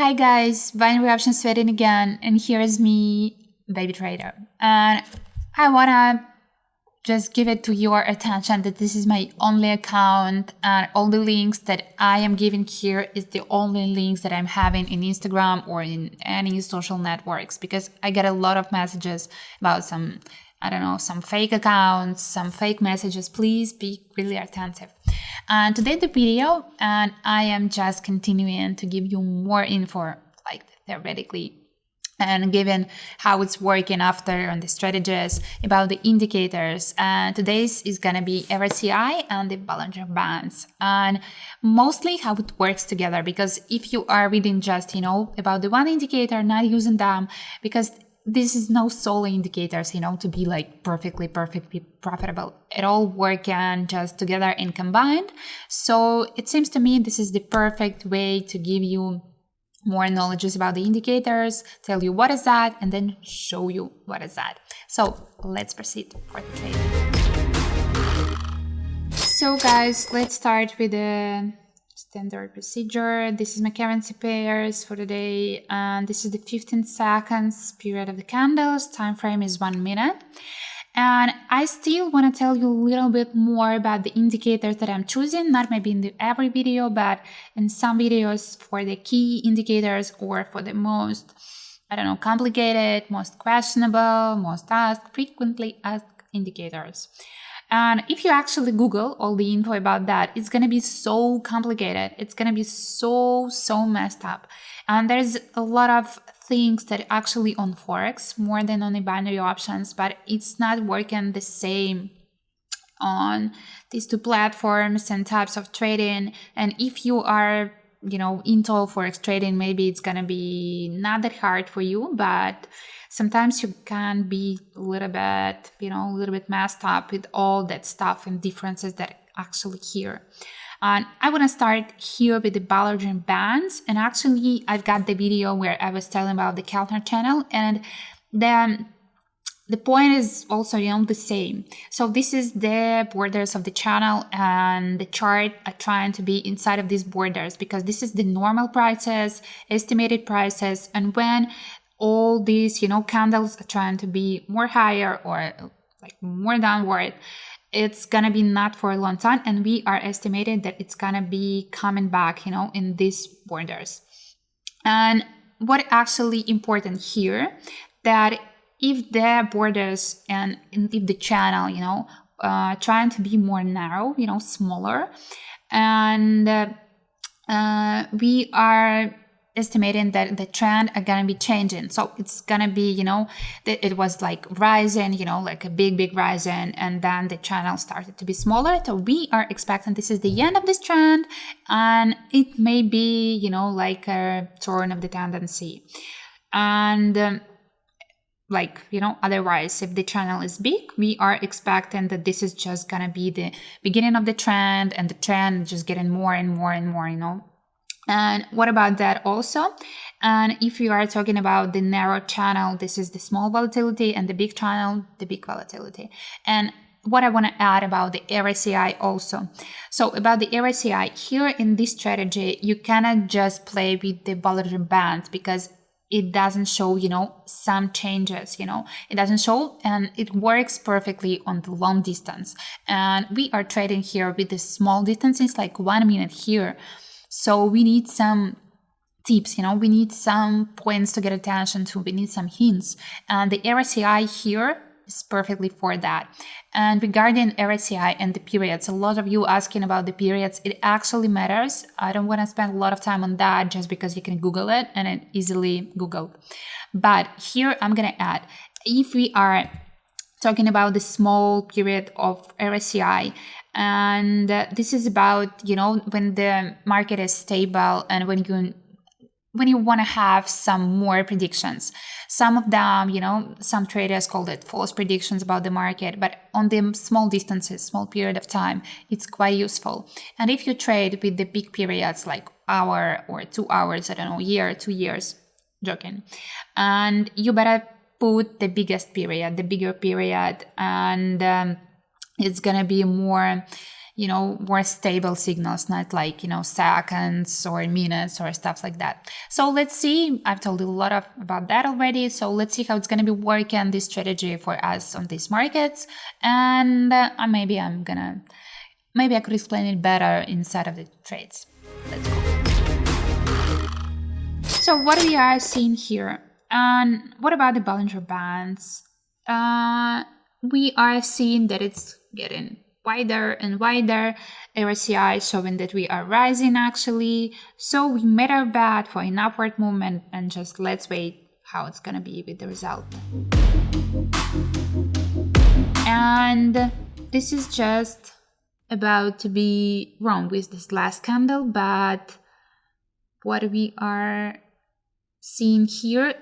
Hi guys, Binary Options Trading again, and here is me, Baby Trader. And I wanna just give it to your attention that this is my only account, and all the links that I am giving here is the only links that I'm having in Instagram or in any social networks, because I get a lot of messages about some fake accounts, some fake messages. Please be really attentive. And today the video, and I am just continuing to give you more info, like theoretically, and given how it's working after on the strategies, about the indicators. And today's is gonna be RSI and the Bollinger Bands, and mostly how it works together. Because if you are reading just about the one indicator, not using them, because this is no solo indicators, to be like perfectly profitable. It all working just together and combined. So it seems to me this is the perfect way to give you more knowledge about the indicators, tell you what is that, and then show you what is that. So let's proceed for the trading. So guys, let's start with the standard procedure. This is my currency pairs for today, and this is the 15 seconds period of the candles. Time frame is 1 minute. And I still want to tell you a little bit more about the indicators that I'm choosing, not maybe in every video, but in some videos for the key indicators or for the most, complicated, most questionable, most asked, frequently asked indicators. And if you actually Google all the info about that, it's going to be so complicated. It's going to be so messed up. And there's a lot of things that actually on Forex more than on the binary options, but it's not working the same on these two platforms and types of trading. And if you are, into Forex trading, maybe it's going to be not that hard for you, but sometimes you can be a little bit messed up with all that stuff and differences that actually here. And I want to start here with the Bollinger Bands. And actually, I've got the video where I was telling about the Keltner channel, and then the point is also the same. So this is the borders of the channel, and the chart are trying to be inside of these borders, because this is the normal prices, estimated prices, and when all these candles are trying to be more higher or like more downward, it's gonna be not for a long time, and we are estimating that it's gonna be coming back in these borders. And what actually important here, that if the borders and if the channel trying to be more narrow, smaller, and we are estimating that the trend are gonna be changing. So it's gonna be, that it was like rising, like a big rising, and then the channel started to be smaller. So we are expecting this is the end of this trend, and it may be, like a turn of the tendency. And otherwise, if the channel is big, we are expecting that this is just gonna be the beginning of the trend, and the trend just getting more and more and more, And what about that also? And if you are talking about the narrow channel, this is the small volatility, and the big channel, the big volatility. And what I want to add about the RSI also. So about the RSI, here in this strategy, you cannot just play with the Bollinger Bands, because it doesn't show, some changes, it doesn't show, and it works perfectly on the long distance. And we are trading here with the small distances, like 1 minute here. So we need some tips, we need some points to get attention to, we need some hints. And the RSI here is perfectly for that. And regarding RSI and the periods, a lot of you asking about the periods, it actually matters. I don't want to spend a lot of time on that just because you can Google it, and it easily Googled. But here I'm going to add, if we are talking about the small period of RSI, and this is about, when the market is stable, and when you want to have some more predictions. Some of them, some traders call it false predictions about the market, but on the small distances, small period of time, it's quite useful. And if you trade with the big periods, like hour or 2 hours, year, 2 years, joking, and you better put the biggest period, the bigger period, and it's gonna be more, more stable signals, not like, seconds or minutes or stuff like that. So let's see. I've told you a lot about that already. So let's see how it's going to be working, this strategy for us on these markets. And maybe I could explain it better inside of the trades. Let's go. So what we are seeing here, and what about the Bollinger Bands? We are seeing that it's getting wider and wider. RSI showing that we are rising actually. So we made our bet for an upward movement, and just let's wait how it's gonna be with the result. And this is just about to be wrong with this last candle, but what we are seeing here,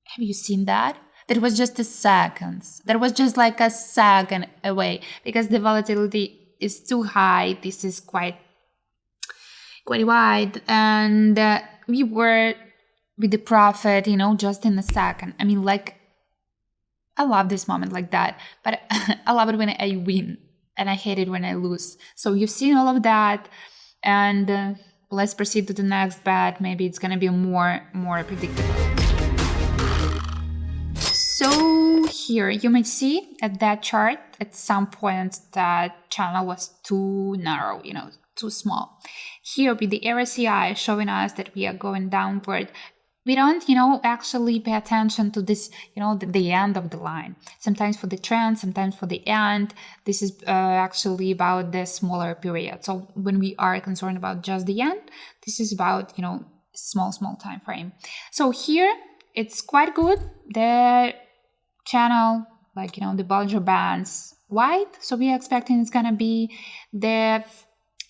have you seen that? That was just a second. That was just like a second away, because the volatility is too high. This is quite wide, and we were with the profit, just in a second. I mean, like, I love this moment like that, but I love it when I win, and I hate it when I lose. So you've seen all of that, and let's proceed to the next bet. Maybe it's gonna be more predictable. So here you may see at that chart, at some point that channel was too narrow, too small. Here with the RSI showing us that we are going downward, we don't, actually pay attention to this, the end of the line. Sometimes for the trend, sometimes for the end. This is actually about the smaller period. So when we are concerned about just the end, this is about, small time frame. So here it's quite good. The channel, like, the Bollinger Bands wide. So we are expecting it's going to be the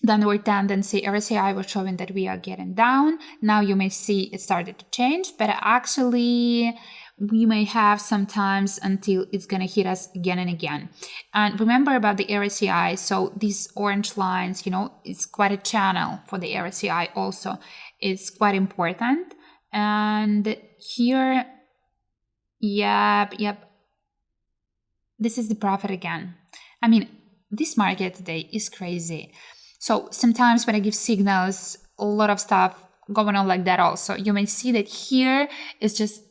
downward tendency. RSI was showing that we are getting down. Now you may see it started to change, but actually we may have some times until it's going to hit us again and again. And remember about the RSI, so these orange lines, it's quite a channel for the RSI also. It's quite important. And here, yep, this is the profit again. I mean, this market today is crazy. So sometimes when I give signals, a lot of stuff going on like that also. You may see that here is just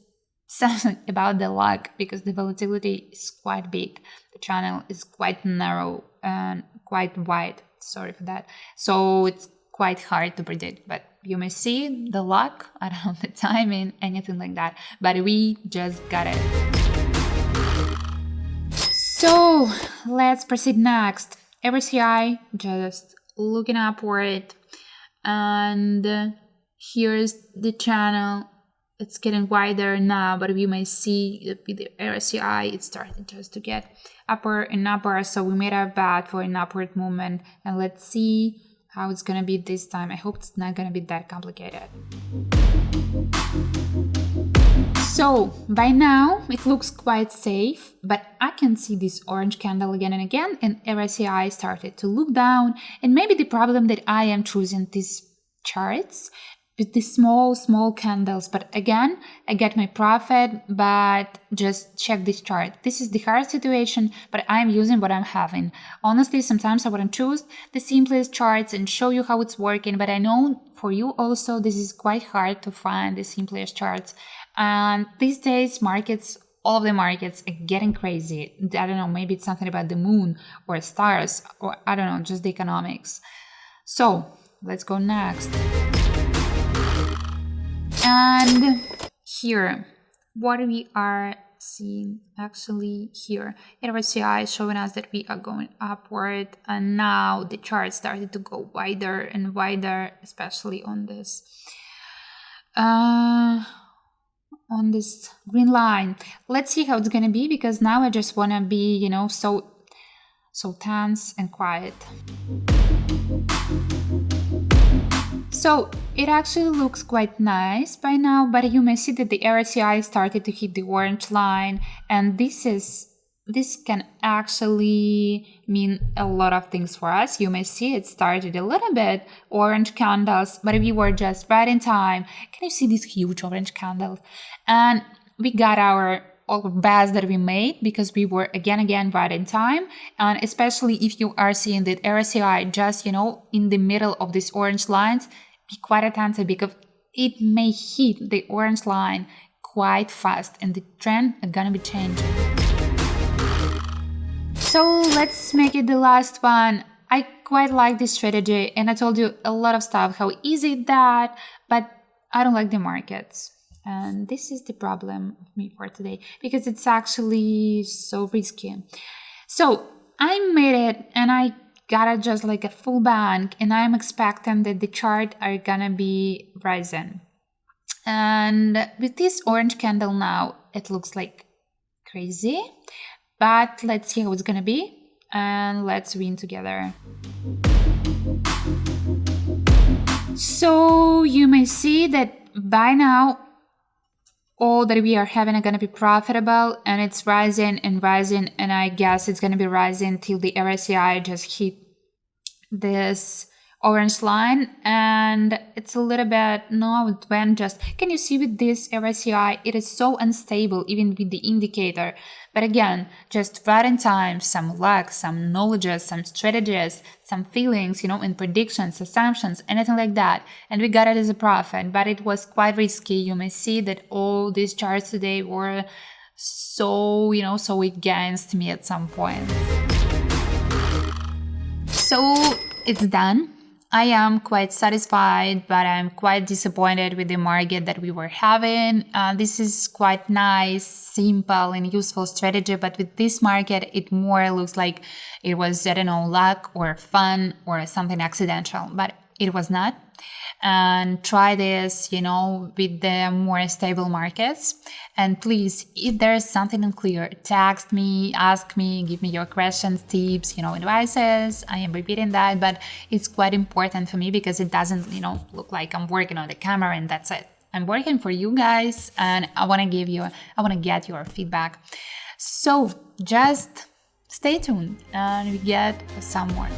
something about the luck, because the volatility is quite big. The channel is quite narrow and quite wide. Sorry for that. So it's quite hard to predict, but you may see the luck, I don't know, the timing, anything like that. But we just got it. So let's proceed next. RSI just looking upward, and here's the channel. It's getting wider now, but you may see with the RSI it's starting just to get upper and upper. So we made our bet for an upward movement, and let's see how it's gonna be this time. I hope it's not gonna be that complicated. So by now it looks quite safe, but I can see this orange candle again and again, and RSI started to look down. And maybe the problem that I am choosing these charts with the small candles, but again, I get my profit, but just check this chart. This is the hard situation, but I'm using what I'm having. Honestly, sometimes I wouldn't choose the simplest charts and show you how it's working, but I know for you also this is quite hard to find the simplest charts. And these days, all of the markets are getting crazy. I don't know, maybe it's something about the moon or stars, or I don't know, just the economics. So let's go next. And here, what we are seeing actually here, RSI is showing us that we are going upward, and now the chart started to go wider and wider, especially on this green line. Let's see how it's gonna be, because now I just wanna be, so tense and quiet. So it actually looks quite nice by now, but you may see that the RSI started to hit the orange line, and this can actually mean a lot of things for us. You may see it started a little bit orange candles, but we were just right in time. Can you see these huge orange candles? And we got our all bets that we made, because we were again right in time. And especially if you are seeing that RSI just, in the middle of these orange lines, be quite attentive, because it may hit the orange line quite fast and the trend is gonna be changing. So let's make it the last one. I quite like this strategy, and I told you a lot of stuff, how easy that, but I don't like the markets. And this is the problem of me for today, because it's actually so risky. So I made it, and I got it just like a full bank, and I'm expecting that the chart are gonna be rising. And with this orange candle now, it looks like crazy, but let's see how it's gonna be, and let's win together. So you may see that by now all that we are having are going to be profitable, and it's rising and rising, and I guess it's going to be rising till the RSI just hit this orange line, and it's a little bit, no, it went just, can you see with this RSI, it is so unstable even with the indicator. But again, just right in time, some luck, some knowledge, some strategies, some feelings, and predictions, assumptions, anything like that, and we got it as a profit. But it was quite risky. You may see that all these charts today were so, so against me at some point. So it's done. I am quite satisfied, but I'm quite disappointed with the market that we were having. This is quite nice, simple, and useful strategy, but with this market, it more looks like it was, I don't know, luck or fun or something accidental, but it was not. And try this, with the more stable markets. And please, if there's something unclear, text me, ask me, give me your questions, tips, advices. I am repeating that, but it's quite important for me, because it doesn't, look like I'm working on the camera and that's it. I'm working for you guys, and I want to get your feedback. So just stay tuned and we get some more.